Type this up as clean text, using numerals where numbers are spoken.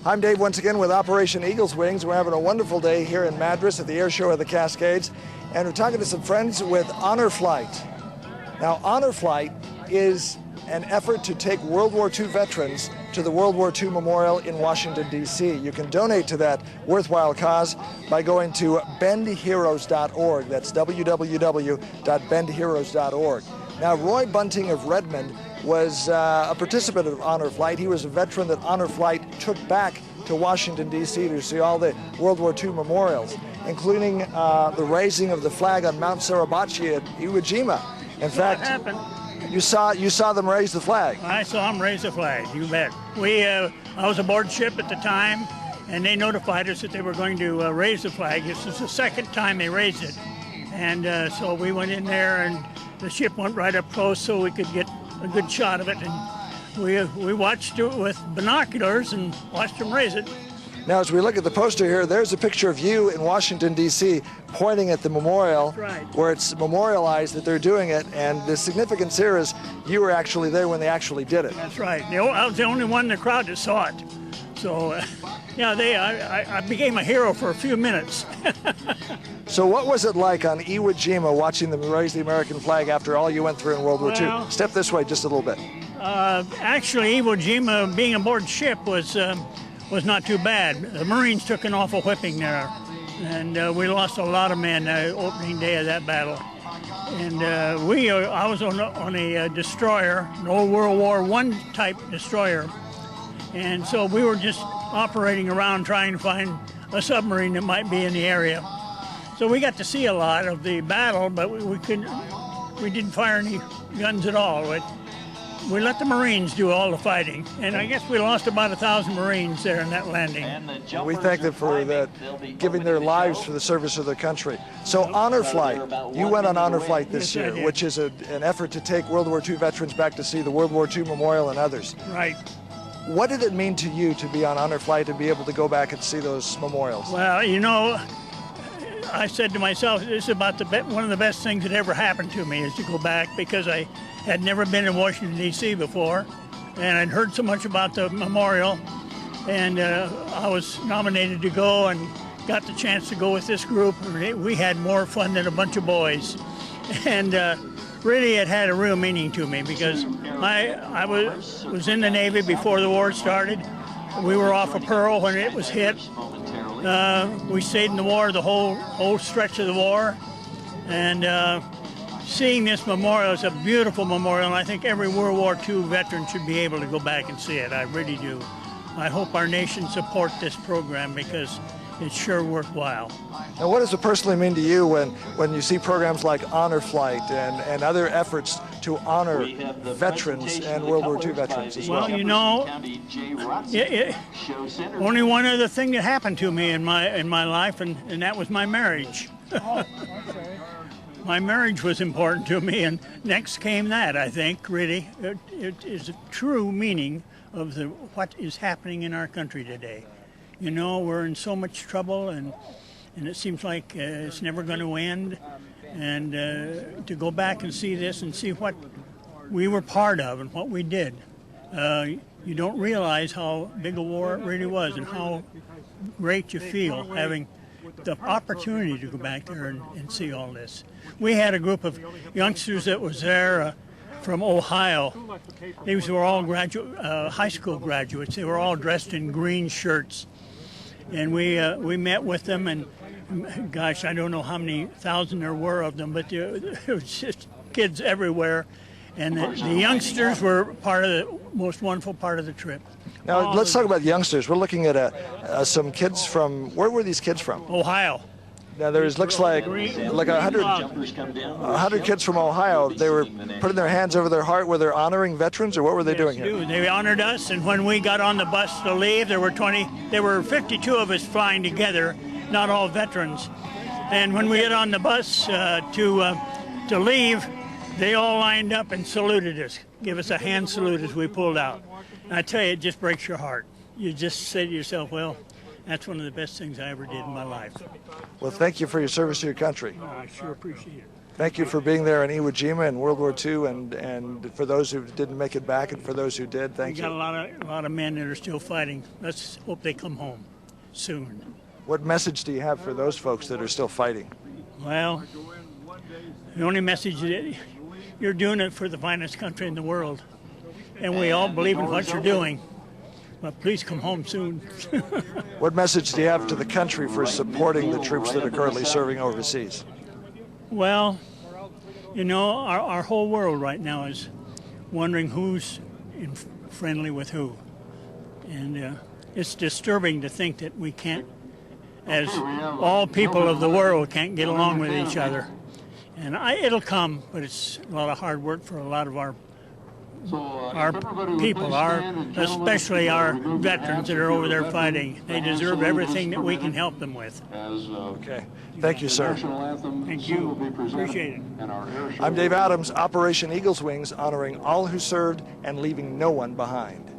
I'm Dave once again with Operation Eagle's Wings. We're having a wonderful day here in Madras at the air show of the Cascades, and we're talking to some friends with Honor Flight. Now, Honor Flight is an effort to take World War II veterans to the World War II Memorial in Washington, D.C. You can donate to that worthwhile cause by going to bendheroes.org. That's www.bendheroes.org. Now, Roy Bunting of Redmond was a participant of Honor Flight. He was a veteran that Honor Flight took back to Washington, D.C. to see all the World War II memorials, including the raising of the flag on Mount Suribachi at Iwo Jima. In fact, you saw them raise the flag. I saw them raise the flag, you bet. I was aboard ship at the time, and they notified us that they were going to raise the flag. This was the second time they raised it. And so we went in there, and the ship went right up close so we could get a good shot of it. And we watched it with binoculars and watched them raise it. Now, as we look at the poster here, there's a picture of you in Washington, D.C., pointing at the memorial, where it's memorialized that they're doing it, and the significance here is you were actually there when they actually did it. That's right. I was the only one in the crowd that saw it. So, yeah, I became a hero for a few minutes. So what was it like on Iwo Jima watching them raise the American flag after all you went through in World War II? Step this way just a little bit. Actually, Iwo Jima, being aboard ship, was not too bad. The Marines took an awful whipping there, and we lost a lot of men opening day of that battle. And I was on a destroyer, an old World War I type destroyer, and so we were just operating around trying to find a submarine that might be in the area. So we got to see a lot of the battle, but we didn't fire any guns at all. We let the Marines do all the fighting, and I guess we lost about 1,000 Marines there in that landing. We thank them for giving their lives for the service of their country. So Honor Flight, you went on Honor Flight this year, which is an effort to take World War II veterans back to see the World War II Memorial and others. Right. What did it mean to you to be on Honor Flight and be able to go back and see those memorials? Well, you know, I said to myself, this is about one of the best things that ever happened to me, is to go back, because I had never been in Washington, D.C. before, and I'd heard so much about the memorial, and I was nominated to go and got the chance to go with this group. We had more fun than a bunch of boys, and really it had a real meaning to me, because I was in the Navy before the war started. We were off of Pearl when it was hit. We stayed in the war the whole stretch of the war, and seeing this memorial is a beautiful memorial, and I think every World War II veteran should be able to go back and see it. I really do. I hope our nation support this program, because it's sure worthwhile. Now, what does it personally mean to you when you see programs like Honor Flight and other efforts to honor veterans and World War II veterans as well? Well, you know, only one other thing that happened to me in my life, and that was my marriage. My marriage was important to me, and next came that, I think, really. It is a true meaning of what is happening in our country today. You know, we're in so much trouble, and it seems like it's never going to end. And to go back and see this and see what we were part of and what we did, you don't realize how big a war it really was, and how great you feel having the opportunity to go back there and see all this. We had a group of youngsters that was there from Ohio. These were all high school graduates. They were all dressed in green shirts. And we met with them, and gosh, I don't know how many thousand there were of them, but there was just kids everywhere. And the youngsters were part of the most wonderful part of the trip. Now, let's talk about youngsters. We're looking at some kids from, where were these kids from? Ohio. Now, looks like 100 kids from Ohio. They were putting their hands over their heart. Were they honoring veterans, or what were they doing here? They honored us, and when we got on the bus to leave, there were 52 of us flying together, not all veterans. And when we got on the bus to leave, they all lined up and saluted us, give us a hand salute as we pulled out. And I tell you, it just breaks your heart. You just say to yourself, well, that's one of the best things I ever did in my life. Well, thank you for your service to your country. I sure appreciate it. Thank you for being there in Iwo Jima in World War II, and for those who didn't make it back, and for those who did, thank you. We got a lot of men that are still fighting. Let's hope they come home soon. What message do you have for those folks that are still fighting? Well, the only message is you're doing it for the finest country in the world, and we all believe in what you're doing. But please come home soon. What message do you have to the country for supporting the troops that are currently serving overseas? Well, you know, our whole world right now is wondering who's friendly with who. And it's disturbing to think that we can't, as all people of the world, can't get along with each other. And it'll come, but it's a lot of hard work for a lot of our people, especially our veterans that are over there fighting. They deserve everything that we can help them with. Okay. Thank you, sir. Thank you. Appreciate it. I'm Dave Adams, Operation Eagle's Wings, honoring all who served and leaving no one behind.